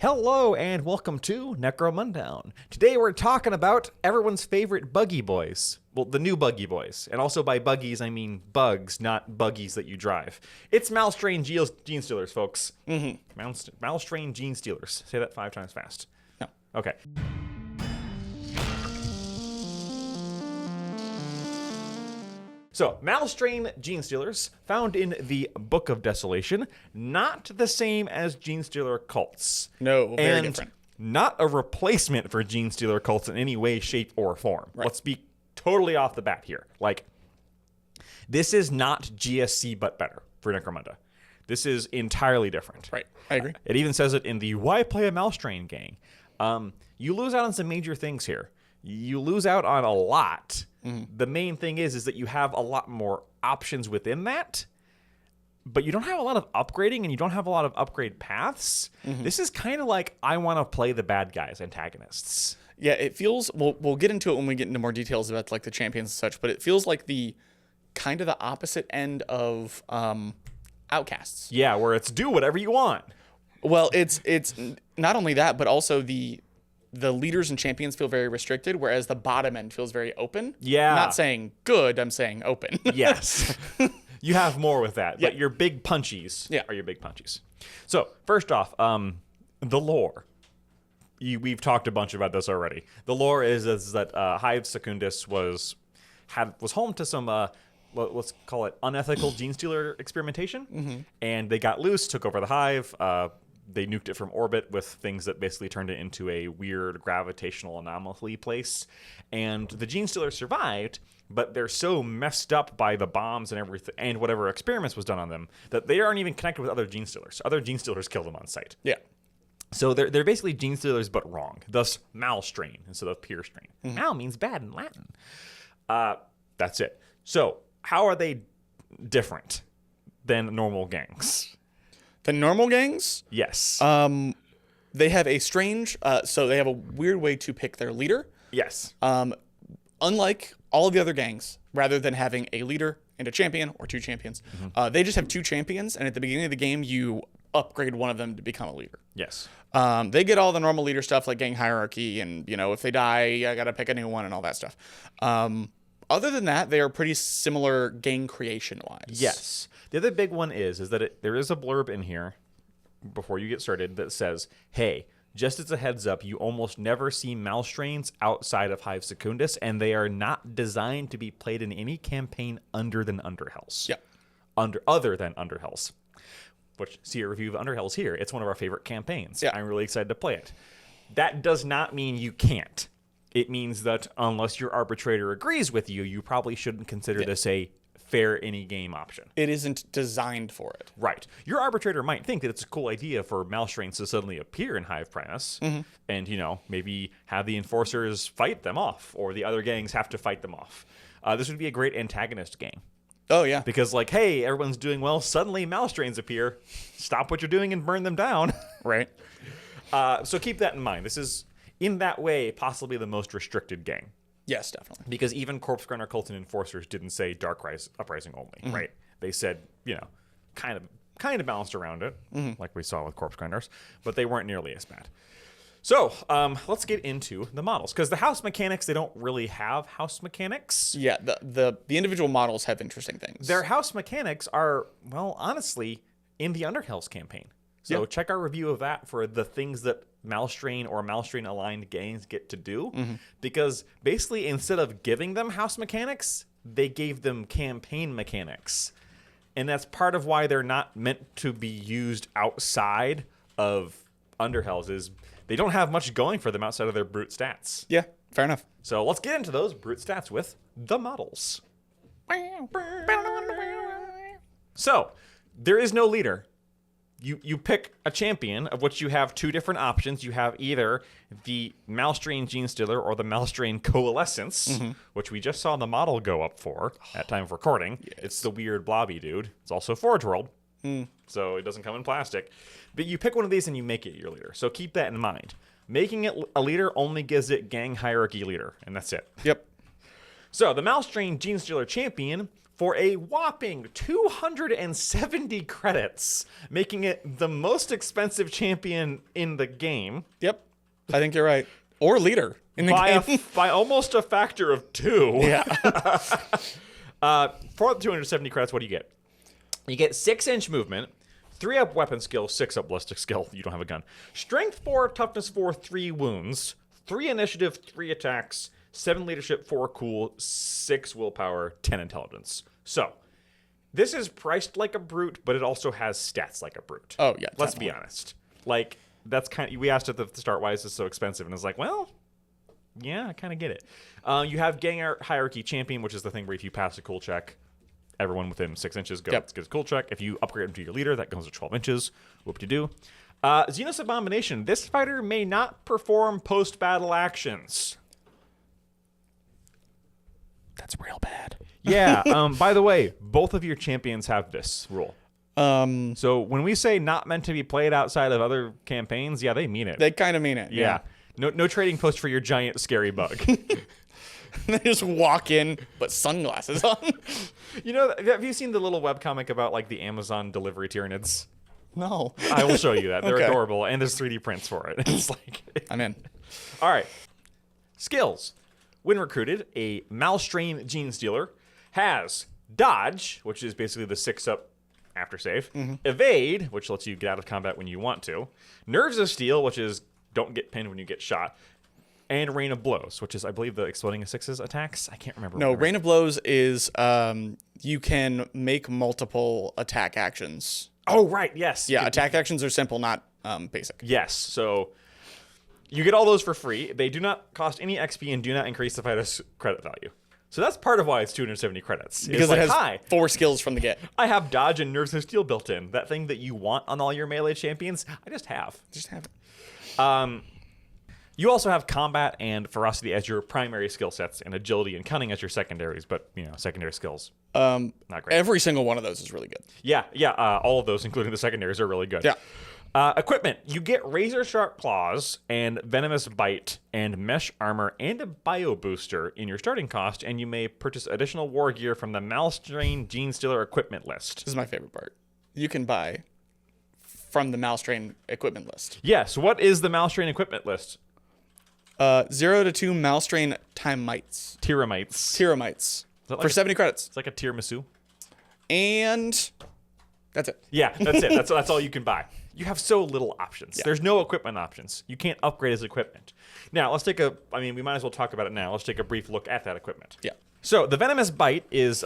Hello and welcome to Necromundown. Today we're talking about everyone's favorite buggy boys. Well, the new buggy boys. And also by buggies, I mean bugs, not buggies that you drive. It's Malstrain Genestealers, folks. Malstrain Genestealers. Say that 5 times fast. No. Okay. So, Malstrain Genestealers, found in the Book of Desolation, not the same as Genestealer cults. No, very different. Not a replacement for Genestealer cults in any way, shape, or form. Right. Let's be totally off the bat here. Like, this is not GSC but better for Necromunda. This is entirely different. Right, I agree. It even says it in the Why Play a Malstrain gang. You lose out on some major things here. You lose out on a lot. The main thing is that you have a lot more options within that, but you don't have a lot of upgrading and you don't have a lot of upgrade paths. This is kind of like I want to play the bad guys, antagonists. Yeah, it feels, we'll get into it when we get into more details about like the champions and such, but it feels like the kind of the opposite end of outcasts. Yeah, where it's do whatever you want. Well, it's not only that, but also the leaders and champions feel very restricted, whereas the bottom end feels very open. Yeah. I'm not saying good, I'm saying open. Yes. You have more with that, but your big punchies are your big punchies. So, first off, the lore. We've talked a bunch about this already. The lore is that Hive Secundus was home to some, let's call it unethical Genestealer experimentation, and they got loose, took over the Hive. They nuked it from orbit with things that basically turned it into a weird gravitational anomaly place. And the Genestealers survived, but they're so messed up by the bombs and everything and whatever experiments was done on them that they aren't even connected with other Genestealers. Other Genestealers killed them on sight. Yeah. So they're basically Genestealers but wrong. Thus, Malstrain instead of pure strain. Mal means bad in Latin. That's it. So how are they different than normal gangs? The normal gangs? Yes. They have a strange, so they have a weird way to pick their leader. Yes. Unlike all of the other gangs, rather than having a leader and a champion or two champions, they just have two champions, and at the beginning of the game, you upgrade one of them to become a leader. Yes. They get all the normal leader stuff like gang hierarchy, and if they die, I gotta pick a new one and all that stuff. Other than that, they are pretty similar gang creation-wise. Yes. The other big one is that there is a blurb in here before you get started that says, hey, just as a heads up, you almost never see Malstrains outside of Hive Secundus, and they are not designed to be played in any campaign other than Underhells. Yeah. Other than Underhells. Which, see a review of Underhells here. It's one of our favorite campaigns. Yeah. I'm really excited to play it. That does not mean you can't. It means that unless your arbitrator agrees with you, you probably shouldn't consider this a fair any game option. It isn't designed for it. Right. Your arbitrator might think that it's a cool idea for Malstrains to suddenly appear in Hive Primus and, maybe have the enforcers fight them off or the other gangs have to fight them off. This would be a great antagonist game. Oh, yeah. Because, hey, everyone's doing well. Suddenly Malstrains appear. Stop what you're doing and burn them down. Right. So keep that in mind. This is, in that way, possibly the most restricted gang. Yes, definitely. Because even Corpse Grinder Cult and Enforcers didn't say Dark Uprising only, right? They said, kind of balanced around it, like we saw with Corpse Grinders, but they weren't nearly as bad. So, let's get into the models. Because the house mechanics, they don't really have house mechanics. Yeah, the individual models have interesting things. Their house mechanics are, well, honestly, in the Underhells campaign. So check our review of that for the things that Malstrain or Malstrain-aligned gangs get to do. Because basically, instead of giving them house mechanics, they gave them campaign mechanics. And that's part of why they're not meant to be used outside of Underhells is they don't have much going for them outside of their brute stats. Yeah, fair enough. So let's get into those brute stats with the models. So, there is no leader. You pick a champion, of which you have two different options. You have either the Malstrain Genestealer or the Malstrain Coalescence, which we just saw the model go up for at time of recording. Yes. It's the weird blobby dude. It's also Forge World, so it doesn't come in plastic. But you pick one of these and you make it your leader. So keep that in mind. Making it a leader only gives it gang hierarchy leader, and that's it. Yep. So the Malstrain Genestealer champion for a whopping 270 credits, making it the most expensive champion in the game. Yep, I think you're right. Or leader in the game. By almost a factor of 2. Yeah. For the 270 credits, what do you get? You get 6-inch movement, 3 up weapon skill, 6 up ballistic skill. You don't have a gun. Strength 4, toughness 4, 3 wounds, 3 initiative, 3 attacks, 7 leadership, 4 cool, 6 willpower, 10 intelligence. So, this is priced like a brute, but it also has stats like a brute. Oh, yeah. Let's be honest. Like, that's kind of, we asked at the start why is this so expensive, and it's like, well, yeah, I kind of get it. You have gang hierarchy champion, which is the thing where if you pass a cool check, everyone within 6 inches gets a cool check. If you upgrade them to your leader, that goes to 12 inches. Whoop-de-doo. Xenos Abomination. This fighter may not perform post-battle actions. That's real bad. Yeah. By the way, both of your champions have this rule. So when we say not meant to be played outside of other campaigns, yeah, they mean it. They kind of mean it. Yeah. No trading post for your giant scary bug. They just walk in, but sunglasses on. You know, have you seen the little webcomic about like the Amazon delivery Tyranids? No. I will show you that. They're Okay. adorable, and there's 3D prints for it. It's like I'm in. All right. Skills. When recruited, a Malstrain Genestealer has dodge, which is basically the 6-up after save, evade, which lets you get out of combat when you want to, nerves of steel, which is don't get pinned when you get shot, and rain of blows, which is I believe the exploding 6s attacks. I can't remember. No, rain of blows is you can make multiple attack actions. Oh right, yes. Yeah, attack actions are simple, not basic. Yes. So you get all those for free. They do not cost any XP and do not increase the fighter's credit value. So that's part of why it's 270 credits. Because it's it like, has 4 skills from the get. I have dodge and nerves of steel built in. That thing that you want on all your melee champions, I just have. Just have it. You also have combat and ferocity as your primary skill sets, and agility and cunning as your secondaries. But secondary skills, not great. Every single one of those is really good. Yeah. All of those, including the secondaries, are really good. Yeah. Equipment. You get razor sharp claws and venomous bite and mesh armor and a bio booster in your starting cost, and you may purchase additional war gear from the Malstrain Genestealer equipment list. This is my favorite part. You can buy from the Malstrain equipment list. Yes. What is the Malstrain equipment list? 0 to 2 Malstrain Timites. Tyramites. For 70 credits. It's like a tiramisu. And that's it. Yeah, that's it. That's all you can buy. You have so little options. Yeah. There's no equipment options. You can't upgrade his equipment. Now, let's take we might as well talk about it now. Let's take a brief look at that equipment. Yeah. So, the Venomous Bite is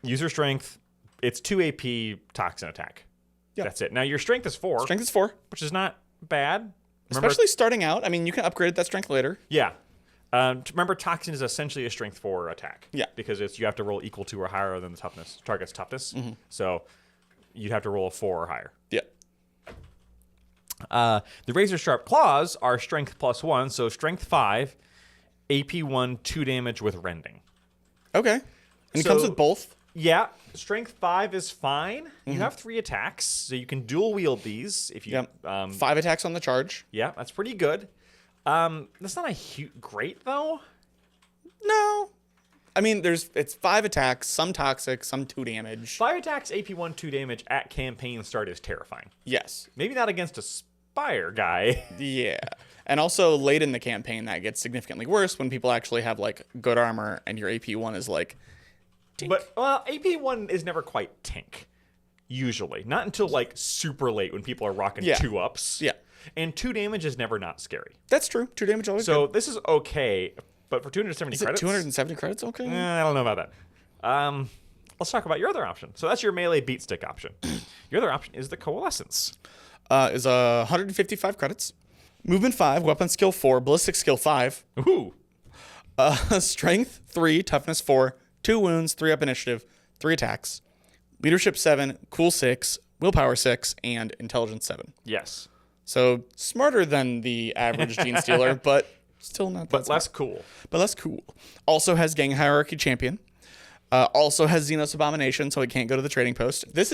user strength. It's 2 AP toxin attack. Yeah. That's it. Now, your strength is 4. Strength is 4. Which is not bad. Remember, Especially starting out. I mean, you can upgrade that strength later. yeah. Remember, toxin is essentially a strength 4 attack. Yeah. Because you have to roll equal to or higher than the target's toughness. So, you'd have to roll a 4 or higher. Yeah. The razor sharp claws are strength +1, so strength 5, AP 1, 2 damage with rending. Okay. And it So- comes with both. Yeah, strength 5 is fine. You have 3 attacks, so you can dual wield these if you. Yep. 5 attacks on the charge. Yeah, that's pretty good. That's not great though. No. I mean, it's 5 attacks, some toxic, some 2 damage. 5 attacks, AP 1, 2 damage at campaign start is terrifying. Yes. Maybe not against a Spire guy. Yeah. And also late in the campaign, that gets significantly worse when people actually have like good armor and your AP 1 is like. Tink. But AP 1 is never quite tank. Usually, not until like super late when people are rocking 2 ups. Yeah. And 2 damage is never not scary. That's true. 2 damage always So good. this is okay, but for 270 Is it credits, 270 credits? Okay. I don't know about that. Let's talk about your other option. So that's your melee beat stick option. Your other option is the Coalescence. Is 155 credits. Movement 5, weapon skill 4, ballistic skill 5. Ooh. Strength 3, toughness 4, 2 wounds, 3 up initiative, 3 attacks. Leadership 7, cool 6, willpower 6, and intelligence 7. Yes. So smarter than the average Genestealer, but still not that But smart. less cool. But less cool. Also has gang hierarchy champion. Also has Xenos Abomination, so it can't go to the trading post. This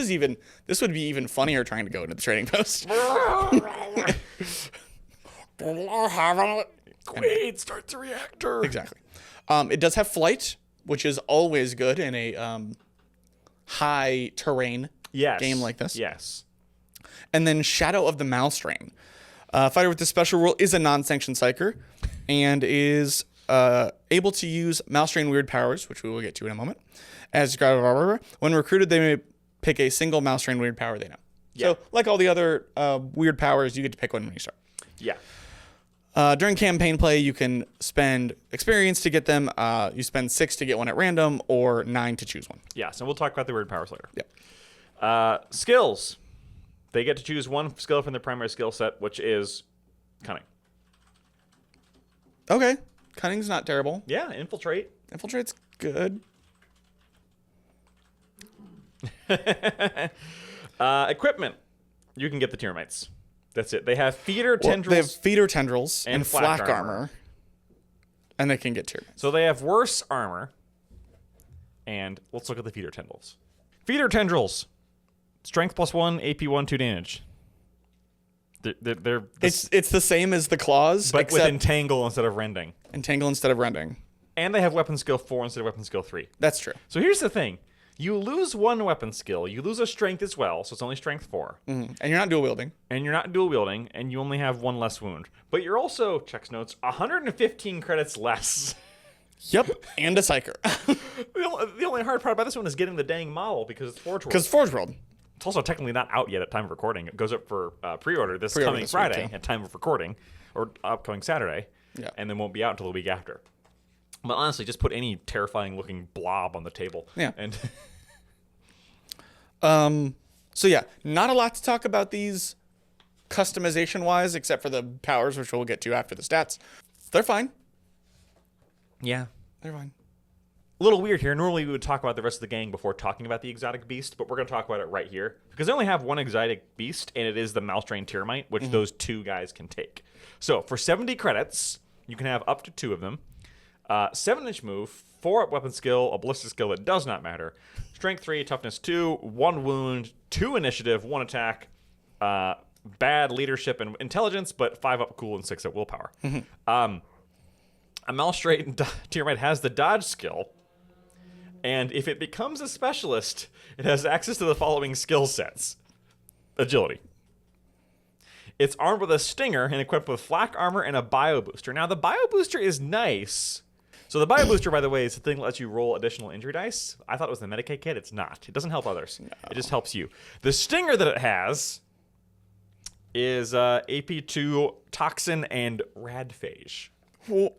would be even funnier trying to go into the trading post. Quaid starts a reactor. Exactly. It does have flight, which is always good in a high terrain game like this. Yes. And then Shadow of the Malstrain. Fighter with this special rule is a non-sanctioned psyker and is able to use Malstrain weird powers, which we will get to in a moment. When recruited, they may pick a single Malstrain weird power they know. Yeah. So, like all the other weird powers, you get to pick one when you start. Yeah. During campaign play, you can spend experience to get them. You spend 6 to get one at random, or 9 to choose one. Yeah, so we'll talk about the weird powers later. Yeah. Skills. They get to choose one skill from their primary skill set, which is cunning. Okay. Cunning's not terrible. Yeah, infiltrate. Infiltrate's good. Equipment. You can get the termites. That's it. They have feeder tendrils. They have feeder tendrils and flak armor. armor. And they can get termites. So they have worse armor. And let's look at the feeder tendrils. Feeder tendrils. Strength +1, AP 1, 2 damage. It's the same as the claws, but except with entangle instead of rending. entangle instead of rending. And they have weapon skill 4 instead of weapon skill 3. That's true. So here's the thing. You lose one weapon skill. You lose a strength as well, so it's only strength 4. Mm-hmm. And you're not dual wielding. And you're not dual wielding, and you only have 1 less wound. But you're also, checks notes, 115 credits less. Yep. And a psyker. The only hard part about this one is getting the dang model because it's Forge World. Because Forge World. It's also technically not out yet at time of recording. It goes up for pre-order this coming Friday at time of recording, or upcoming Saturday, and then won't be out until the week after. But honestly, just put any terrifying-looking blob on the table. Yeah. And so yeah, not a lot to talk about these customization-wise, except for the powers, which we'll get to after the stats. They're fine. Yeah. They're fine. A little weird here. Normally we would talk about the rest of the gang before talking about the exotic beast, but we're going to talk about it right here. Because they only have one exotic beast, and it is the Malstrain Termite, which those 2 guys can take. So for 70 credits, you can have up to 2 of them. 7-inch move, 4 up weapon skill, a ballistic skill that does not matter. Strength 3, toughness 2, 1 wound, 2 initiative, 1 attack, bad leadership and intelligence, but 5 up cool and 6 up willpower. A Malstrain Termite has the dodge skill. And if it becomes a specialist, it has access to the following skill sets. Agility. It's armed with a stinger and equipped with flak armor and a bio booster. Now, the bio booster is nice. So the bio booster, by the way, is the thing that lets you roll additional injury dice. I thought it was the Medicaid kit. It's not. It doesn't help others. No. It just helps you. The stinger that it has is AP2 Toxin and Radphage. Well,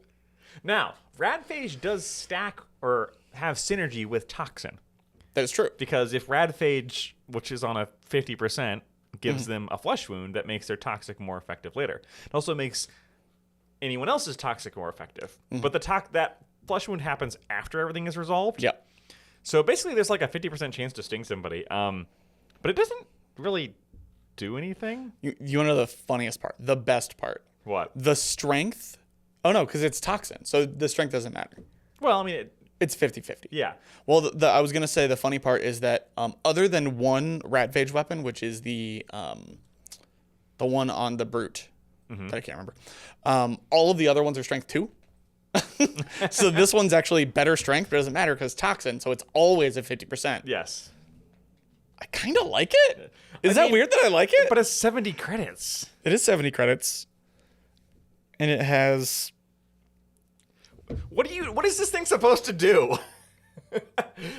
now, Radphage does stack or have synergy with Toxin. that is true. Because if Radphage, which is on a 50%, gives them a flesh wound, that makes their toxic more effective later. It also makes anyone else's toxic more effective. But that flesh wound happens after everything is resolved. Yep. So basically there's like a 50% chance to sting somebody. But it doesn't really do anything. You want to know the funniest part? The best part? What? The strength. Oh, no, because it's toxin. So the strength doesn't matter. Well, I mean... It's 50-50. Yeah. Well, I was going to say the funny part is that other than one Radphage weapon, which is the one on the Brute, that I can't remember, all of the other ones are strength 2. So this one's actually better strength, but it doesn't matter because toxin, so it's always at 50%. Yes. I kind of like it. Is that weird that I like it? But it's 70 credits. It is 70 credits. And it has... What is this thing supposed to do?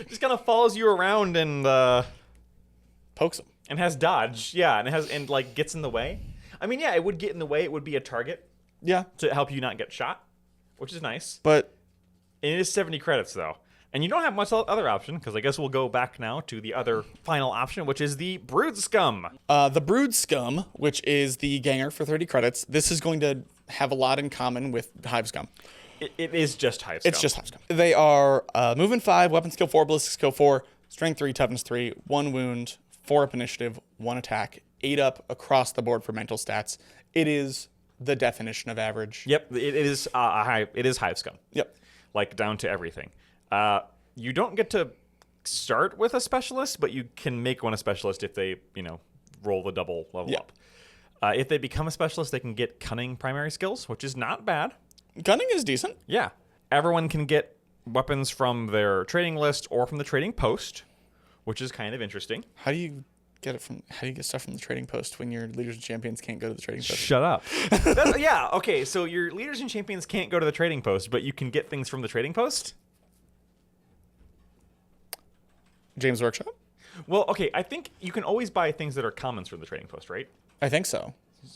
Just kind of follows you around and pokes them. And has dodge. Yeah, and like gets in the way. I mean, yeah, it would get in the way. It would be a target. Yeah. To help you not get shot, which is nice. But it is 70 credits though. And you don't have much other option, because I guess we'll go back now to the other final option, which is the Brood Scum. The Brood Scum, which is the Ganger for 30 credits, this is going to have a lot in common with Hive Scum. It is just Hive Scum. It's just Hive Scum. They are movement 5, weapon skill 4, ballistic skill 4, strength 3, toughness 3, 1 wound, 4 up initiative, 1 attack, 8 up across the board for mental stats. It is the definition of average. Yep, it is Hive Scum. Yep. Like down to everything. You don't get to start with a specialist, but you can make one a specialist if they, roll the double level up. If they become a specialist, they can get cunning primary skills, which is not bad. Cunning is decent. Yeah. Everyone can get weapons from their trading list or from the trading post, which is kind of interesting. How do you get stuff from the trading post when your leaders and champions can't go to the trading post? Shut up. Yeah, okay, so your leaders and champions can't go to the trading post, but you can get things from the trading post? James Workshop? Well, okay, I think you can always buy things that are commons from the trading post, right? I think so.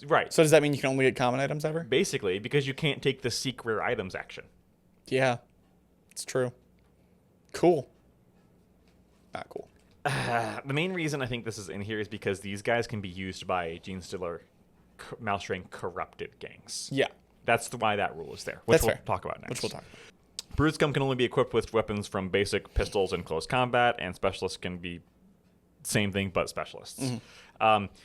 Right. So does that mean you can only get common items ever? Basically, because you can't take the seek rare items action. Yeah, it's true. Cool. Not cool. The main reason I think this is in here is because these guys can be used by Genestealer Malstrain corrupted gangs. Yeah. That's why that rule is there, which we'll talk about next. Which we'll talk about. Brute Scum can only be equipped with weapons from basic pistols in close combat, and specialists can be same thing but specialists.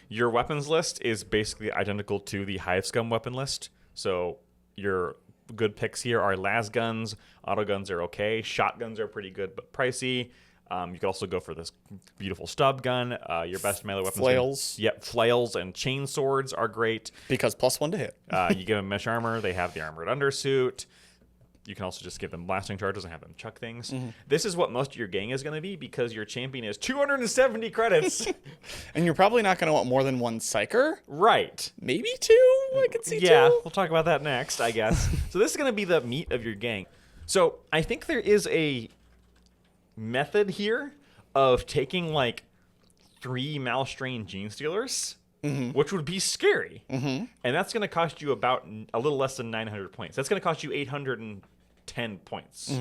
Your weapons list is basically identical to the Hive Scum weapon list. So your good picks here are las guns, auto guns are okay, shotguns are pretty good but pricey. You could also go for this beautiful stub gun. Your best melee weapons. Flails. Yep, flails and chain swords are great. Because +1 to hit. You give them mesh armor. They have the armored undersuit. You can also just give them blasting charges and have them chuck things. This is what most of your gang is going to be because your champion is 270 credits. And you're probably not going to want more than one psyker. Right. Maybe 2? I could see 2. Yeah, we'll talk about that next, I guess. So this is going to be the meat of your gang. So I think there is a method here of taking like 3 Malstrain Genestealers, which would be scary. And that's going to cost you about a little less than 900 points. That's going to cost you 810 points.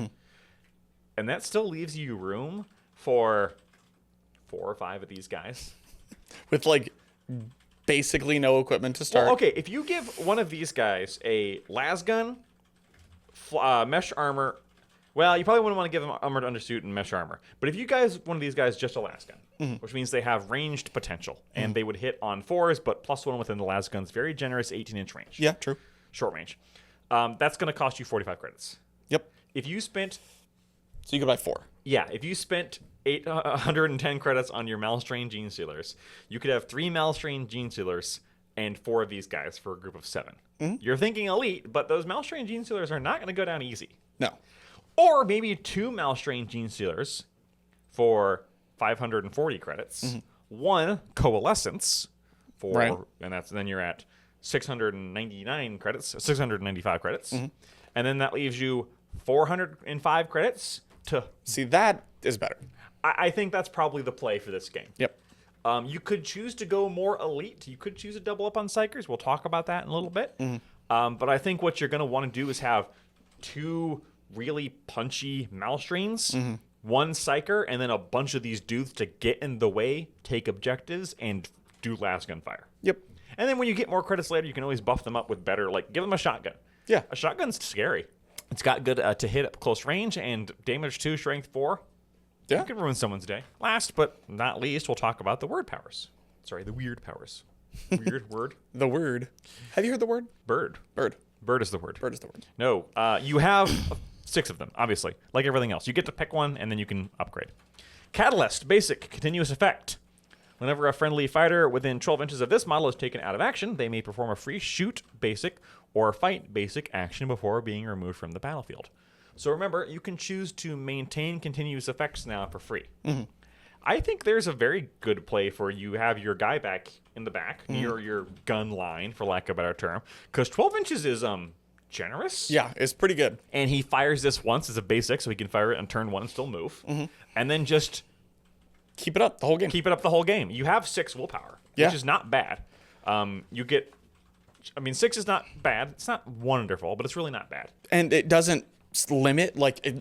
And that still leaves you room for 4 or 5 of these guys. With like basically no equipment to start. Well, okay, if you give one of these guys a las gun, mesh armor, well, you probably wouldn't want to give them armored undersuit and mesh armor. But if you guys, one of these guys, just a las gun, which means they have ranged potential, and they would hit on 4s, but +1 within the las gun's very generous 18-inch range. Yeah, true. Short range. That's going to cost you 45 credits. Yep. If you spent... So you could buy 4. Yeah, if you spent 110 credits on your Malstrain Genestealers, you could have 3 Malstrain Genestealers and 4 of these guys for a group of 7. You're thinking elite, but those Malstrain Genestealers are not going to go down easy. No. Or maybe 2 Malstrain Genestealers for 540 credits. 1 Coalescence for, and then you're at 699 credits, 695 credits. And then that leaves you 405 credits to... See, that is better. I think that's probably the play for this game. Yep. You could choose to go more elite. You could choose to double up on Psychers. We'll talk about that in a little bit. But I think what you're going to want to do is have 2 really punchy Malstrains, 1 Psyker, and then a bunch of these dudes to get in the way, take objectives, and do last gunfire. Yep. And then when you get more credits later, you can always buff them up with better, like, give them a shotgun. Yeah. A shotgun's scary. It's got good to hit at close range and damage 2, strength 4. Yeah. You can ruin someone's day. Last but not least, we'll talk about the word powers. Sorry, the weird powers. Weird word? The word. Have you heard the word? Bird. Bird. Bird is the word. Bird is the word. No. You have 6 of them, obviously. Like everything else. You get to pick one, and then you can upgrade. Catalyst. Basic. Continuous effect. Whenever a friendly fighter within 12 inches of this model is taken out of action, they may perform a free shoot basic or fight basic action before being removed from the battlefield. So remember, you can choose to maintain continuous effects now for free. I think there's a very good play for you have your guy back in the back near your gun line, for lack of a better term, because 12 inches is generous. Yeah, it's pretty good. And he fires this once as a basic, so he can fire it on turn 1 and still move. And then just keep it up the whole game. Keep it up the whole game. You have 6 willpower, which is not bad. You get, 6 is not bad. It's not wonderful, but it's really not bad. And it doesn't limit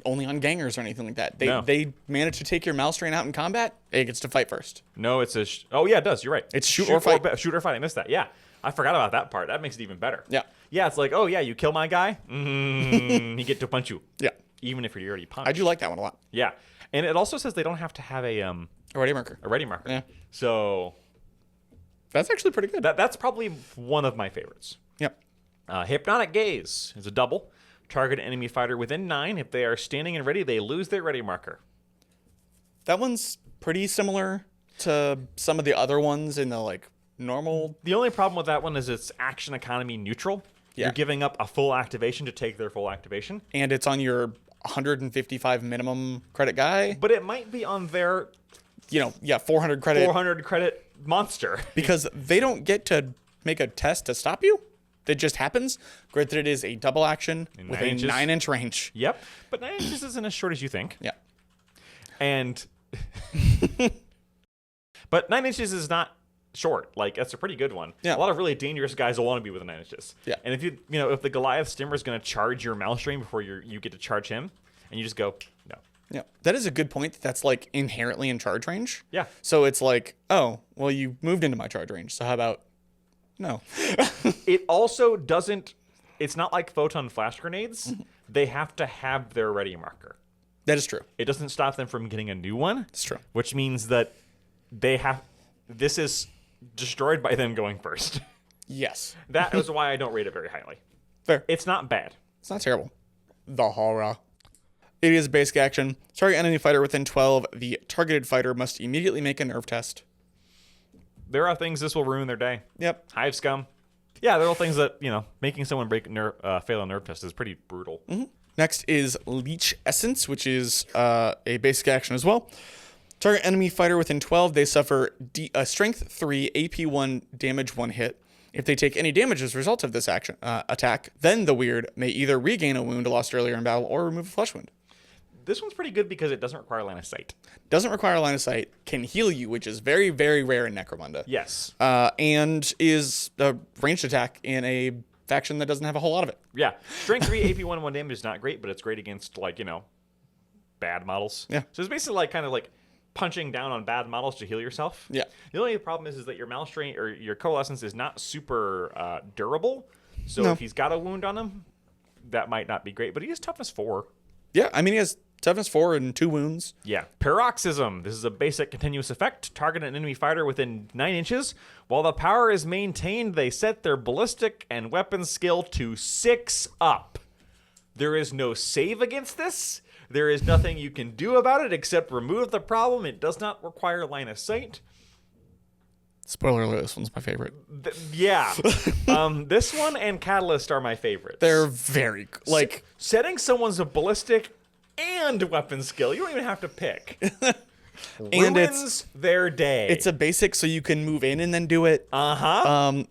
only on gangers or anything like that. They manage to take your Malstrain out in combat. It gets to fight first. No, it's a. Oh yeah, it does. You're right. It's shoot or fight. Shoot or fight. I missed that. Yeah, I forgot about that part. That makes it even better. Yeah. Yeah, it's like, oh yeah, you kill my guy. He get to punch you. Yeah. Even if you're already punched. I do like that one a lot. Yeah, and it also says they don't have to have a ready marker. A ready marker. Yeah. So that's actually pretty good. That's probably one of my favorites. Yep. Hypnotic Gaze is a double. Target an enemy fighter within 9. If they are standing and ready, they lose their ready marker. That one's pretty similar to some of the other ones in the normal. The only problem with that one is it's action economy neutral. Yeah. You're giving up a full activation to take their full activation. And it's on your 155 minimum credit guy. But it might be on their 400 credit. 400 credit monster. Because they don't get to make a test to stop you. It just happens. Granted, it is a double action with a 9-inch range. Yep. But 9 inches isn't as short as you think. Yeah. And but 9 inches is not short. Like, that's a pretty good one. Yeah. A lot of really dangerous guys will want to be within 9 inches. Yeah. And if if the Goliath Stimmer is going to charge your Malstrain before you get to charge him, and you just go, no. Yeah. That is a good point. That's like inherently in charge range. Yeah. So it's like, oh, well, you moved into my charge range. So how about no? It also doesn't, it's not like photon flash grenades. They have to have their ready marker. That is true. It doesn't stop them from getting a new one. It's true. Which means that this is destroyed by them going first. Yes. That is why I don't rate it very highly. Fair. It's not bad. It's not terrible. The horror. It is basic action. Target enemy fighter within 12. The targeted fighter must immediately make a nerve test. There are things this will ruin their day. Yep. Hive scum. Yeah, there are things that, making someone fail a nerve test is pretty brutal. Mm-hmm. Next is Leech Essence, which is a basic action as well. Target enemy fighter within 12. They suffer Strength 3, AP 1, damage 1 hit. If they take any damage as a result of this action attack, then the weird may either regain a wound lost earlier in battle or remove a flesh wound. This one's pretty good because it doesn't require line of sight. Doesn't require line of sight, can heal you, which is very, very rare in Necromunda. Yes. And is a ranged attack in a faction that doesn't have a whole lot of it. Yeah. Strength 3, AP 1, 1 damage is not great, but it's great against, bad models. Yeah. So it's basically kind of like punching down on bad models to heal yourself. Yeah. The only problem is that your Malstrain or your Coalescence is not super durable. So if he's got a wound on him, that might not be great. But he has toughness 4. Yeah, I mean, he has toughness 4 and 2 wounds. Yeah. Paroxysm. This is a basic continuous effect. Target an enemy fighter within 9 inches. While the power is maintained, they set their ballistic and weapon skill to 6 up. There is no save against this. There is nothing you can do about it except remove the problem. It does not require line of sight. Spoiler alert, this one's my favorite. Yeah. This one and Catalyst are my favorites. They're very, setting someone's a ballistic and weapon skill. You don't even have to pick. And Ruins their day. It's a basic, so you can move in and then do it. Uh-huh.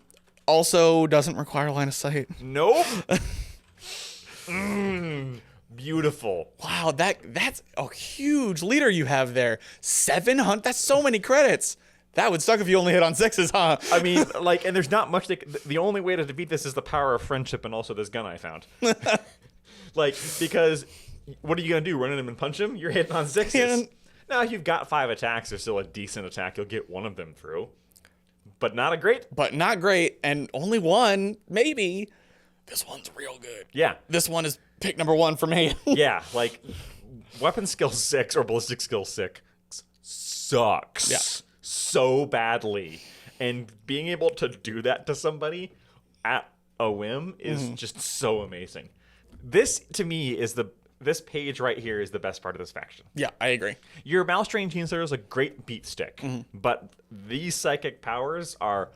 Also doesn't require line of sight. Nope. Beautiful. Wow, that's a huge leader you have there. 700. That's so many credits. That would suck if you only hit on 6s, huh? I mean, and there's not much. The only way to defeat this is the power of friendship and also this gun I found. Because what are you gonna do? Run at him and punch him? You're hitting on 6s. Now, if you've got 5 attacks, there's still a decent attack. You'll get one of them through, but not a great. But not great, and only one, maybe. This one's real good. Yeah. This one is pick number 1 for me. Yeah, weapon skill 6 or ballistic skill 6 sucks. Yeah. So badly, and being able to do that to somebody at a whim is just so amazing. This to me is this page right here is the best part of this faction. Yeah, I agree. Your Malstrain Genestealer is a great beat stick, but these psychic powers are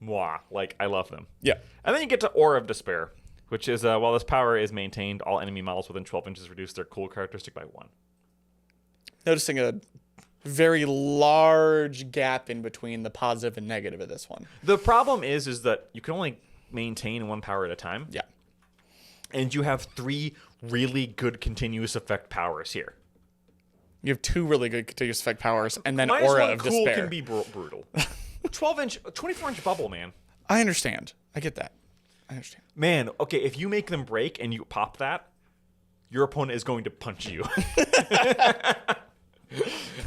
mwah, I love them. Yeah. And then you get to Aura of Despair, which is while this power is maintained, all enemy models within 12 inches reduce their cool characteristic by 1. Noticing a very large gap in between the positive and negative of this one. The problem is that you can only maintain 1 power at a time. Yeah. And you have 3 really good continuous effect powers here. You have 2 really good continuous effect powers, and then Minus Aura 1 of cool Despair. can be brutal. 24-inch bubble, man. I understand. I get that. I understand. Man, okay, if you make them break and you pop that, your opponent is going to punch you.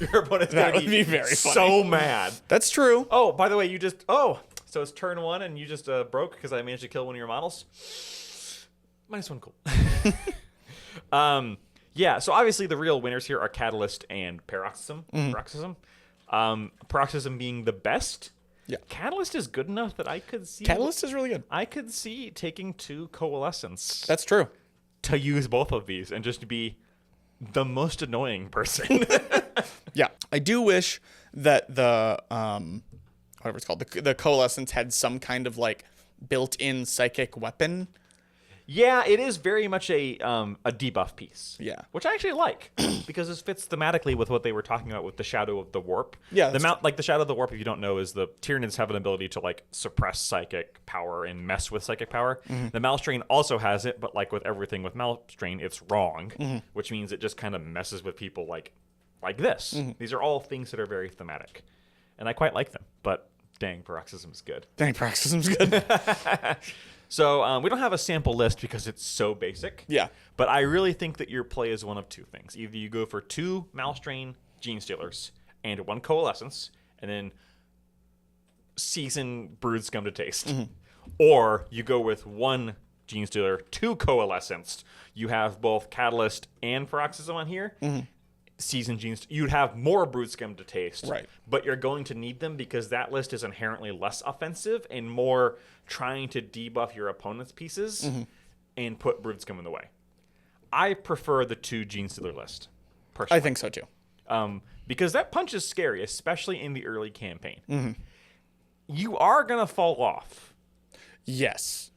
Your opponent's going to be very so mad. That's true. Oh, by the way, so it's turn 1 and you just broke because I managed to kill one of your models. Minus 1 cool. Yeah, so obviously the real winners here are Catalyst and Paroxysm. Paroxysm being the best. Yeah. Catalyst is good enough that I could see. Catalyst is really good. I could see taking 2 Coalescence. That's true. To use both of these and just be the most annoying person. Yeah. I do wish that the whatever it's called, the Coalescence had some kind of built-in psychic weapon. Yeah, it is very much a debuff piece. Yeah. Which I actually like because this fits thematically with what they were talking about with the Shadow of the Warp. Yeah, the Shadow of the Warp, if you don't know, is the Tyranids have an ability to like suppress psychic power and mess with psychic power. The Malstrain also has it, but like with everything with Malstrain, it's wrong, which means it just kind of messes with people like this. These are all things that are very thematic, and I quite like them. But dang, paroxysm's good. So we don't have a sample list because it's so basic. Yeah. But I really think that your play is one of two things. Either you go for 2 Malstrain Genestealers and 1 Coalescence, and then season Brood Scum to taste. Or you go with 1 Genestealer, 2 Coalescence. You have both Catalyst and Paroxysm on here. Season Genes, you'd have more Brood Scum to taste. Right. But you're going to need them because that list is inherently less offensive and more trying to debuff your opponent's pieces and put Brood Scum in the way. I prefer the 2 Genestealer list, personally. I think so too. Because that punch is scary, especially in the early campaign. You are going to fall off. Yes.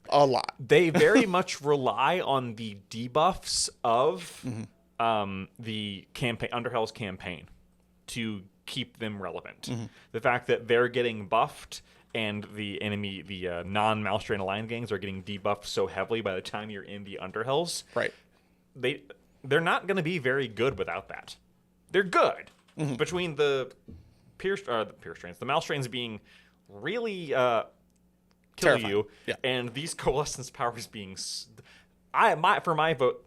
A lot. They very much rely on the debuffs of the campaign, Underhells campaign, to keep them relevant. The fact that they're getting buffed and the enemy, the non-Malstrain aligned gangs are getting debuffed so heavily by the time you're in the Underhells. Right. They're not going to be very good without that. They're good. Between the the Malstrains being really kill Terrifying. you, Yeah. and these Coalescence powers being... for my vote,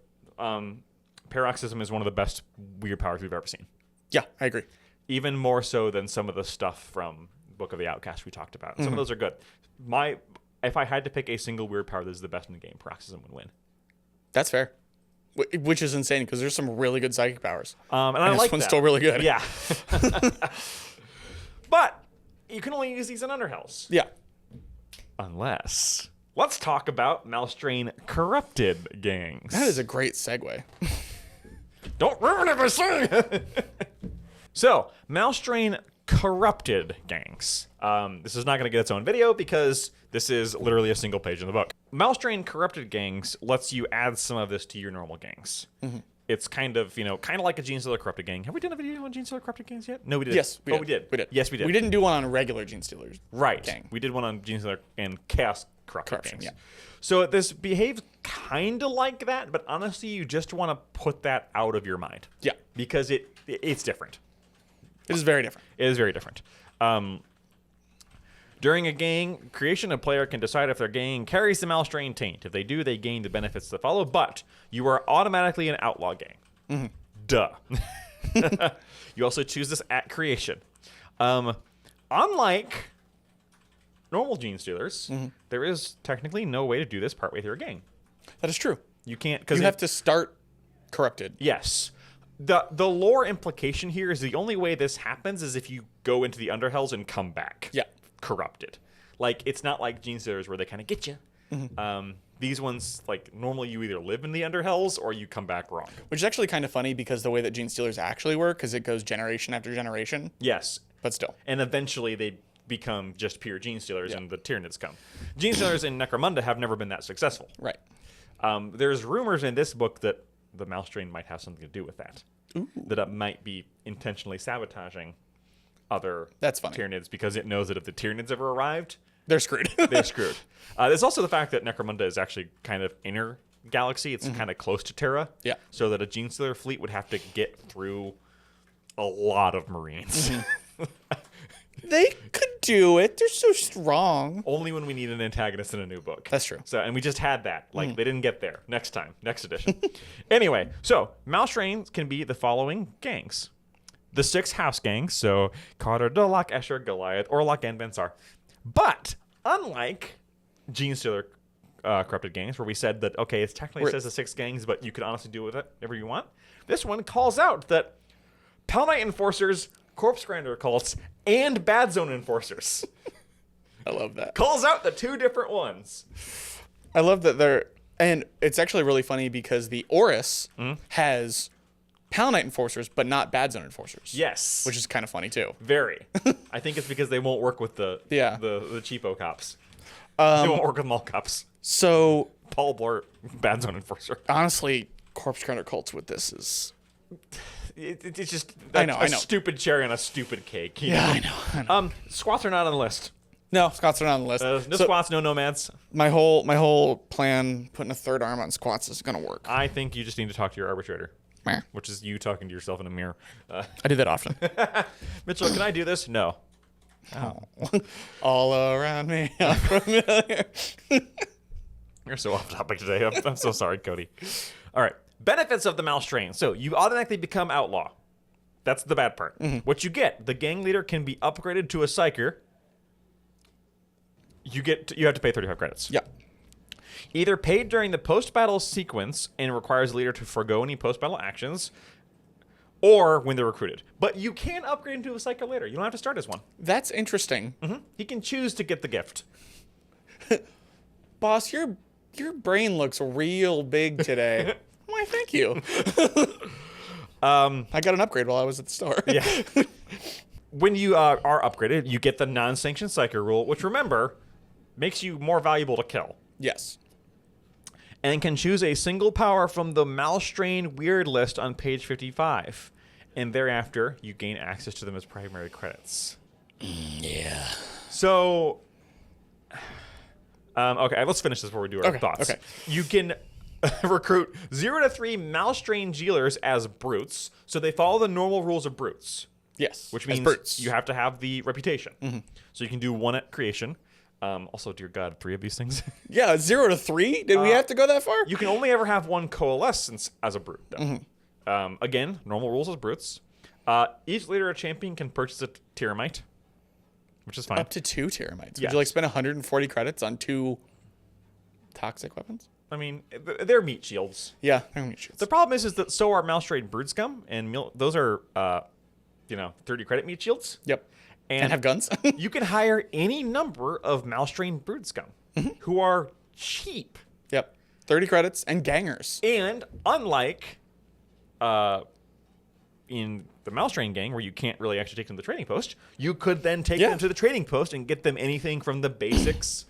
Paroxysm is one of the best weird powers we've ever seen. Yeah, I agree. Even more so than some of the stuff from Book of the Outcast we talked about. Some of those are good. If I had to pick a single weird power that is the best in the game, Paroxysm would win. That's fair. Which is insane because there's some really good psychic powers. And I like this one's that. still really good. Yeah. But you can only use these in Underhells. Yeah. Unless... Let's talk about Malstrain Corrupted gangs. That is a great segue. Don't ruin it by saying it. So, Malstrain Corrupted gangs. This is not going to get its own video because this is literally a single page in the book. Malstrain Corrupted gangs lets you add some of this to your normal gangs. It's kind of like a Genestealer Corrupted gang. Have we done a video on Genestealer Corrupted gangs yet? No, we didn't. Yes, we did. We did. We did. Yes, we did. We didn't do one on regular Genestealers. Right. Gang. We did one on Genestealer and Chaos Corrupted gangs. Yeah. So this behaves kind of like that, but honestly, you just want to put that out of your mind. Yeah. Because it's different. It is very different. It is very different. During a gang creation, a player can decide if their gang carries the Malstrain taint. If they do, they gain the benefits that follow, but you are automatically an outlaw gang. Duh. You also choose this at creation. Unlike normal Genestealers, there is technically no way to do this partway through a gang. That is true. You can't, because You have to start corrupted. Yes. The lore implication here is the only way this happens is if you go into the Underhells and come back. Yeah. Corrupted. Like, it's not like Genestealers where they kind of get you. These ones, like, normally you either live in the Underhells or you come back wrong. Which is actually kind of funny because the way that Genestealers actually work is it goes generation after generation. Yes. But still. And eventually they become just pure Genestealers and the Tyranids come. Genestealers in Necromunda have never been that successful. Right. There's rumors in this book that the Malstrain might have something to do with that. Ooh. That it might be intentionally sabotaging other That's funny. Tyranids because it knows that if the Tyranids ever arrived, They're screwed. they're screwed. There's also the fact that Necromunda is actually kind of inner galaxy. It's kind of close to Terra. Yeah. So that a Genestealer fleet would have to get through a lot of Marines. They could do it. They're so strong. Only when we need an antagonist in a new book. That's true. So, and we just had that. Like, they didn't get there. Next time. Next edition. Anyway, so Malstrains can be the following gangs. The 6 house gangs, so Carter, Dolak, Escher, Goliath, Orlok, and Bensar. But, unlike Genestealer Corrupted gangs, where we said that, okay, it technically says the 6 gangs, but you can honestly do with it whatever you want, this one calls out that Pell Knight Enforcers, Corpse Grinder cults, and Bad Zone Enforcers. I love that. Calls out the 2 different ones. I love that they're... And it's actually really funny because the Oris has Pal Knight Enforcers, but not Bad Zone Enforcers. Yes. Which is kind of funny, too. Very. I think it's because they won't work with the cheapo cops. They won't work with mall cops. So Paul Blart, Bad Zone Enforcer. Honestly, Corpse Grinder Cults with this is... It's just I know. stupid cherry on a stupid cake. I know. Squats are not on the list. No, squats are not on the list. No squats, no nomads. My whole plan, putting a third arm on squats, is going to work. I think you just need to talk to your arbitrator. Meh. Which is you talking to yourself in a mirror. I do that often. Mitchell, can I do this? No. Oh. All around me, I'm familiar. You're so off topic today. I'm so sorry, Cody. All right. Benefits of the Malstrain. So you automatically become outlaw. That's the bad part. Mm-hmm. What you get, the gang leader can be upgraded to a psyker. You have to pay 35 credits. Yeah. Either paid during the post-battle sequence and requires the leader to forego any post-battle actions, or when they're recruited. But you can upgrade into a psyker later. You don't have to start as one. That's interesting. Mm-hmm. He can choose to get the gift. Boss, your brain looks real big today. Why, thank you. I got an upgrade while I was at the store. Yeah. When you are upgraded, you get the non-sanctioned psyker rule, which, remember, makes you more valuable to kill. Yes. And can choose a single power from the Malstrain Weird list on page 55. And thereafter, you gain access to them as primary credits. Yeah. So, okay, let's finish this before we do our thoughts. Okay. You can recruit 0 to 3 Malstrain Genestealers as brutes, so they follow the normal rules of brutes. Yes. Which means you have to have the reputation. Mm-hmm. So you can do 1 at creation. Also, dear God, 3 of these things. Yeah, 0 to 3? Did we have to go that far? You can only ever have 1 coalescence as a brute, though. Mm-hmm. Again, normal rules as brutes. Each leader or champion can purchase a Tyrmite, which is fine. Up to 2 Tyrmites. Yes. Would you spend 140 credits on 2 toxic weapons? I mean, they're meat shields. Yeah, they're meat shields. The problem is that so are Malstrain Brood-scum, and those are 30 credit meat shields. Yep. And have guns. You can hire any number of Malstrain Brood-scum who are cheap. Yep. 30 credits and gangers. And unlike in the Malstrain gang, where you can't really actually take them to the trading post, you could then take them to the trading post and get them anything from the basics,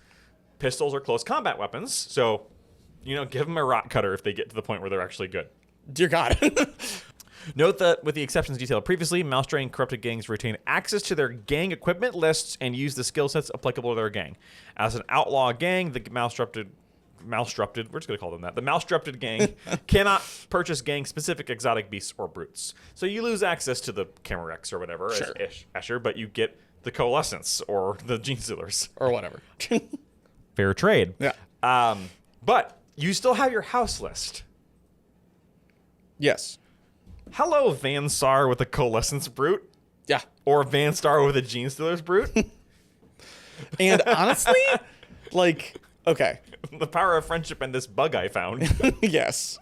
pistols or close combat weapons. So, give them a rot cutter if they get to the point where they're actually good. Dear God. Note that, with the exceptions detailed previously, Malstrain corrupted gangs retain access to their gang equipment lists and use the skill sets applicable to their gang. As an outlaw gang, the Malstrupted, we're just going to call them that, the Malstrupted gang cannot purchase gang-specific exotic beasts or brutes. So you lose access to the Camerex or whatever, sure. as Escher, but you get the Coalescence or the Genestealers. Or whatever. Fair trade. Yeah. But you still have your house list. Yes. Hello, Van Sar with a Coalescence Brute. Yeah. Or Van Star with a Genestealers Brute. And honestly, okay. The power of friendship and this bug I found. Yes.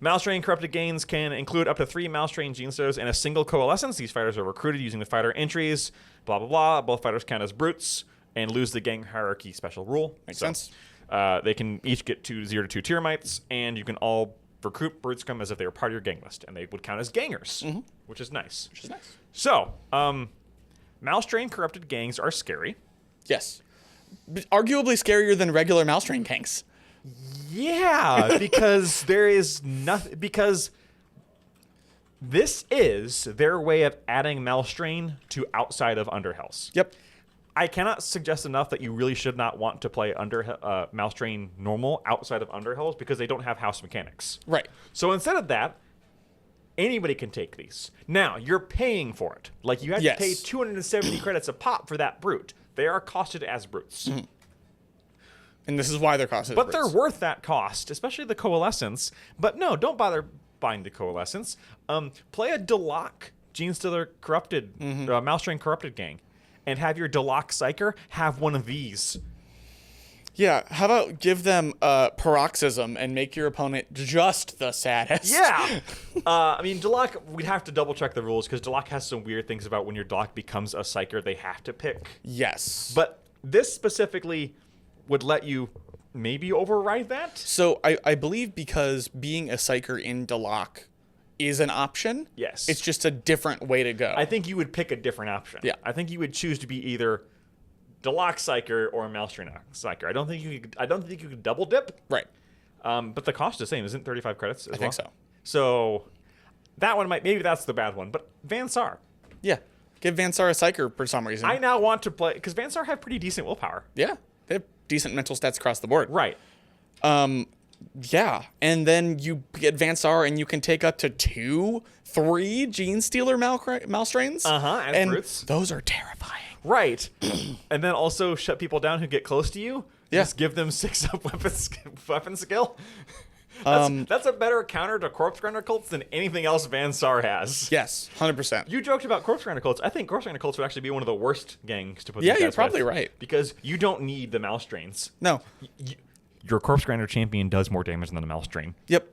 Malstrain corrupted gangs can include up to 3 Malstrain Genestealers and a single Coalescence. These fighters are recruited using the fighter entries. Blah, blah, blah. Both fighters count as brutes and lose the gang hierarchy special rule. Makes sense. They can each get 0 to 2 Tyrmites, and you can all recruit Brood-scum as if they were part of your gang list, and they would count as gangers, which is nice. So, Malstrain corrupted gangs are scary. Yes. Arguably scarier than regular Malstrain gangs. Yeah, because there is nothing. Because this is their way of adding Malstrain to outside of Underhells. Yep. I cannot suggest enough that you really should not want to play Malstrain normal outside of Underhells because they don't have house mechanics. Right. So instead of that, anybody can take these. Now, you're paying for it. You have to pay 270 credits a pop for that brute. They are costed as brutes. Mm-hmm. And this is why they're costed as But brutes. they're worth that cost, especially the Coalescence. But no, don't bother buying the Coalescence. Play a Delac Genestealer corrupted, Malstrain corrupted gang. And have your Delac Psyker have one of these. Yeah, how about give them paroxysm and make your opponent just the saddest? Yeah! Delac, we'd have to double check the rules because Delac has some weird things about when your Delac becomes a Psyker, they have to pick. Yes. But this specifically would let you maybe override that? So I believe because being a Psyker in Delac is an option. Yes. It's just a different way to go. I think you would pick a different option. Yeah. I think you would choose to be either Deluxe Psyker or Malstrain Psyker. I don't think you could double dip. Right. But the cost is the same, isn't 35 credits as well? I think so. So that one maybe that's the bad one. But Vansar. Yeah. Give Vansar a Psyker for some reason. I now want to play because Vansar have pretty decent willpower. Yeah. They have decent mental stats across the board. Right. Yeah. And then you get Vansar and you can take up to 2, 3 Genestealer Malstrains. And brutes. Those are terrifying. Right. And then also shut people down who get close to you. Yeah. Just give them 6 up weapon skill. That's a better counter to Corpse Grinder Cults than anything else Vansar has. Yes, 100%. You joked about Corpse Grinder Cults. I think Corpse Grinder Cults would actually be one of the worst gangs to put. Yeah, these guys you're probably with, right. Because you don't need the Malstrains. No. Your Corpse Grinder champion does more damage than the Malstrain. Yep.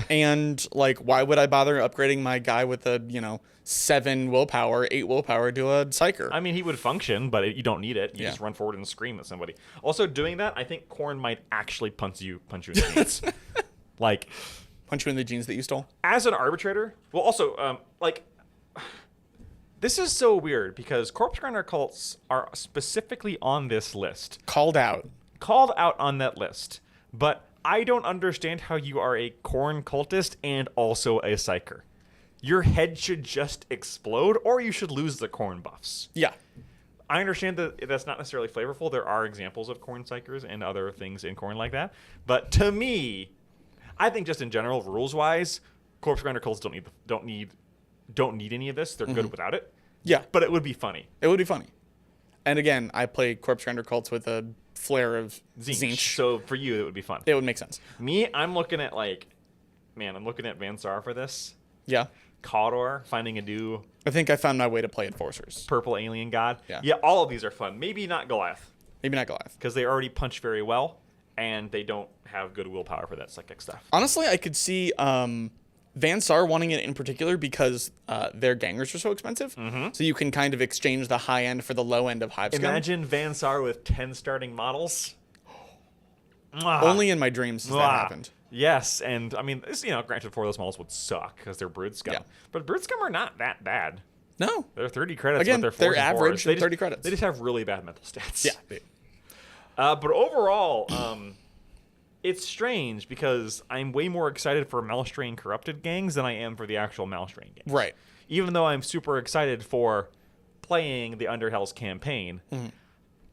And like, why would I bother upgrading my guy with a 7 willpower, 8 willpower to a Psyker? I mean, he would function, but you don't need it. You Yeah. just run forward and scream at somebody. Also, doing that, I think Korn might actually punch you in the jeans. Like, punch you in the jeans that you stole. as an arbitrator. Well, also, this is so weird because Corpse Grinder Cults are specifically on this list. Called out On that list, but I don't understand how you are a Korn cultist and also a Psyker. Your head should just explode, or you should lose the Korn buffs. Yeah. I understand that that's not necessarily flavorful. There are examples of Korn Psykers and other things in Korn like that, but to me, I think just in general, rules-wise, Corpse Grinder Cults don't need any of this. They're good without it. Yeah. But it would be funny. It would be funny. And again, I play Corpse Grinder Cults with a flair of Zinch. So for you, it would be fun. It would make sense. Me, I'm looking at I'm looking at Vansar for this. Yeah. Cawdor, finding a new I think I found my way to play Enforcers. purple alien god. Yeah. All of these are fun. Maybe not Goliath, Maybe not Goliath. because they already punch very well, and they don't have good willpower for that psychic stuff. Honestly, I could see Vansar wanting it in particular because their gangers are so expensive. So you can kind of exchange the high end for the low end of Hive Scum. Imagine Vansar with 10 starting models. Only in my dreams has that happened. Yes, and I mean, granted, 4 of those models would suck because they're Brood Scum. Yeah. But Brood Scum are not that bad. No. They're 30 credits, Again, but they're 4s they're and 4s. average They and 30 credits. They just have really bad mental stats. Yeah. But overall, it's strange because I'm way more excited for Malstrain Corrupted gangs than I am for the actual Malstrain gangs. Right. Even though I'm super excited for playing the Underhells campaign,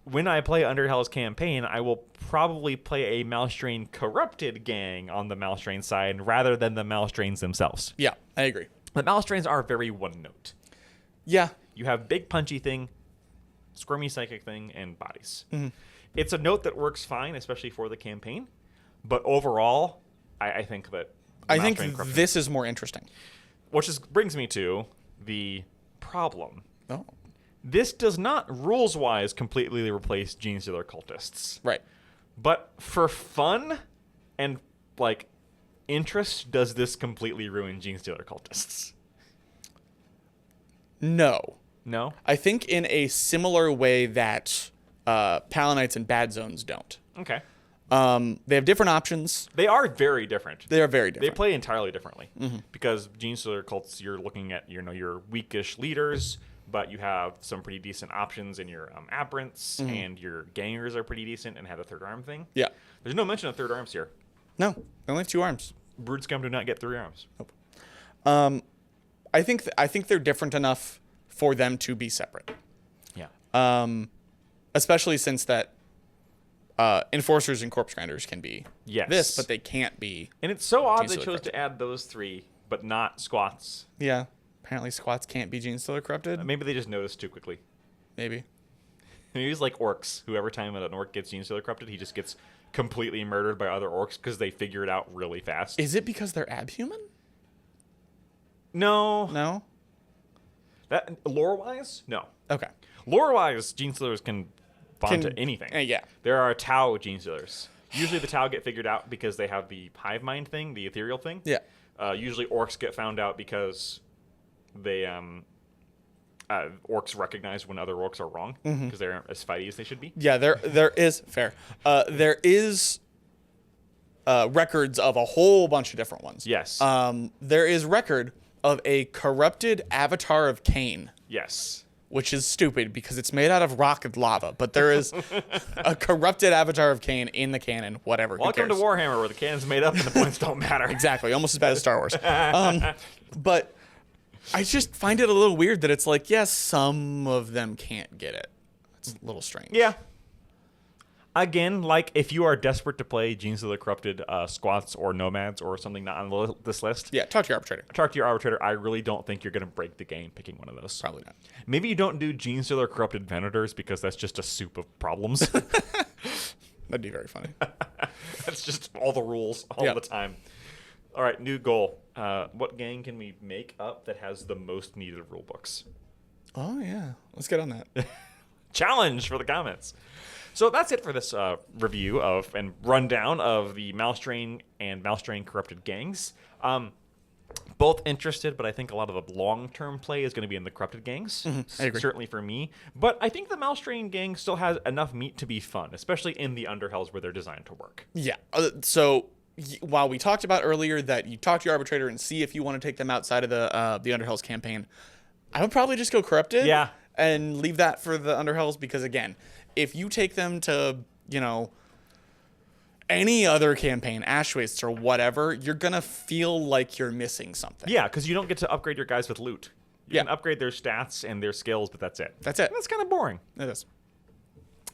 when I play Underhells campaign, I will probably play a Malstrain Corrupted gang on the Malstrain side rather than the Malstrains themselves. Yeah, I agree. The Malstrains are very one note. Yeah. You have big punchy thing, squirmy psychic thing, and bodies. It's a note that works fine, especially for the campaign. But overall, I think that this is more interesting. Brings me to the problem. Oh. This does not rules-wise completely replace Genestealer cultists. Right. But for fun and interest, does this completely ruin Genestealer cultists? No. No? I think in a similar way that Palanites and Bad Zones don't. Okay. They have different options. They are very different. They are very different. They play entirely differently. Because Genestealer cults, you're looking at your weakish leaders, but you have some pretty decent options in your aberrants, and your gangers are pretty decent and have a third arm thing. Yeah. There's no mention of third arms here. No, they only have 2 arms. Brood Scum do not get 3 arms. Nope. I think they're different enough for them to be separate. Yeah. Especially since that Enforcers and Corpse Grinders can be this, but they can't be. And it's so odd they Genestealer chose to add those 3, but not squats. Yeah. Apparently squats can't be Genestealer Corrupted. Maybe they just noticed too quickly. Maybe. Maybe it's like orcs, who every time an orc gets Genestealer Corrupted, he just gets completely murdered by other orcs because they figure it out really fast. Is it because they're abhuman? No. No? That lore-wise, no. Okay. Lore-wise, Genestealers can bond to anything. Yeah. There are Tau Genestealers. Usually the Tau get figured out because they have the Hivemind thing, the ethereal thing. Yeah. Usually orcs get found out because they orcs recognize when other orcs are wrong because they aren't as fighty as they should be. Yeah, there is fair. There is records of a whole bunch of different ones. Yes. There is record of a corrupted avatar of Cain. Yes. which is stupid because it's made out of rock and lava. But there is a corrupted Avatar of Cain in the canon. Whatever. Welcome to Warhammer, where the canon's made up and the points don't matter. Exactly. Almost as bad as Star Wars. But I just find it a little weird that it's like, yes, some of them can't get it. It's a little strange. Yeah. Again, like if you are desperate to play Genestealer Corrupted squats or nomads or something not on this list, yeah, talk to your arbitrator. Talk to your arbitrator. I really don't think you're going to break the game picking one of those. Probably not. Maybe you don't do Genestealer Corrupted Venators because that's just a soup of problems. That'd be very funny. That's just all the rules all the time. All right, new goal. What gang can we make up that has the most needed rule books? Oh, yeah. Let's get on that. Challenge for the comments. So that's it for this review of and rundown of the Malstrain and Malstrain Corrupted gangs. Both interested, but I think a lot of the long-term play is going to be in the Corrupted gangs. I agree. Certainly for me. But I think the Malstrain gang still has enough meat to be fun, especially in the Underhells where they're designed to work. Yeah. So while we talked about earlier that you talk to your arbitrator and see if you want to take them outside of the Underhells campaign, I would probably just go Corrupted. Yeah. And leave that for the Underhells because, again, if you take them to, any other campaign, Ash Wastes or whatever, you're going to feel like you're missing something. Yeah, because you don't get to upgrade your guys with loot. You can upgrade their stats and their skills, but that's it. That's it. That's kind of boring. It is.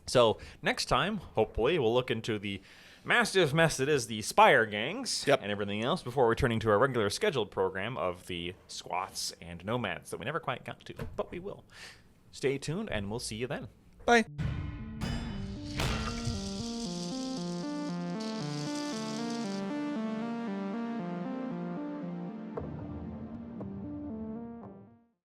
So next time, hopefully, we'll look into the massive mess that is the Spire gangs and everything else before returning to our regular scheduled program of the squats and nomads that we never quite got to, but we will. Stay tuned, and we'll see you then. Bye.